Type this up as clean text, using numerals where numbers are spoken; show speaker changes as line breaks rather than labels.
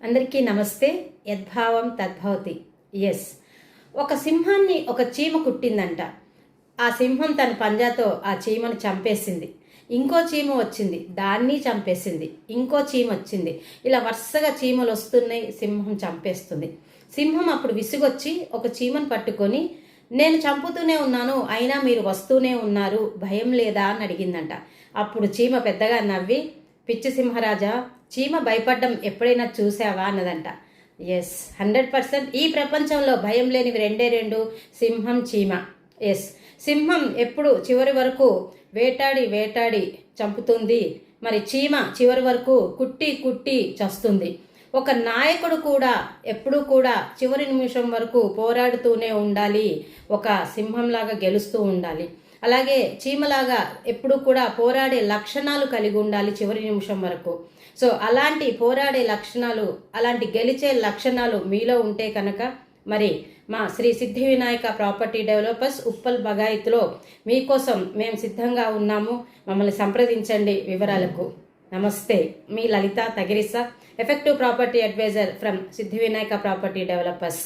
అందరికీ నమస్తే. యద్భావం తద్భవతి. ఎస్, ఒక సింహాన్ని ఒక చీమ కుట్టిందంట. ఆ సింహం తన పంజాతో ఆ చీమను చంపేసింది. ఇంకో చీమ వచ్చింది, దాన్ని చంపేసింది. ఇంకో చీమ వచ్చింది. ఇలా వరుసగా చీమలు వస్తున్నాయి, సింహం చంపేస్తుంది. సింహం అప్పుడు విసుగొచ్చి ఒక చీమను పట్టుకొని, నేను చంపుతూనే ఉన్నాను, అయినా మీరు వస్తూనే ఉన్నారు, భయం లేదా అని అడిగిందంట. అప్పుడు చీమ పెద్దగా నవ్వి, పిచ్చి సింహరాజా, చీమ భయపడ్డం ఎప్పుడైనా చూసావా అన్నదంట. ఎస్, 100%. ఈ ప్రపంచంలో భయం లేనివి రెండే రెండు, సింహం, చీమ. ఎస్, సింహం ఎప్పుడు చివరి వరకు వేటాడి వేటాడి చంపుతుంది, మరి చీమ చివరి వరకు కుట్టి కుట్టి చస్తుంది. ఒక నాయకుడు కూడా ఎప్పుడూ కూడా చివరి నిమిషం వరకు పోరాడుతూనే ఉండాలి, ఒక సింహంలాగా గెలుస్తూ ఉండాలి. అలాగే చీమలాగా ఎప్పుడు కూడా పోరాడే లక్షణాలు కలిగి ఉండాలి చివరి నిమిషం వరకు. సో అలాంటి పోరాడే లక్షణాలు, అలాంటి గెలిచే లక్షణాలు మీలో ఉంటే కనుక మరి మా శ్రీ సిద్ధి వినాయక ప్రాపర్టీ డెవలపర్స్ ఉప్పల్ బగాయత్లో మీకోసం మేము సిద్ధంగా ఉన్నాము. మమ్మల్ని సంప్రదించండి వివరాలకు. నమస్తే, మీ లలిత తగిరిసా, effective property advisor from Siddhi Vinayaka property developers.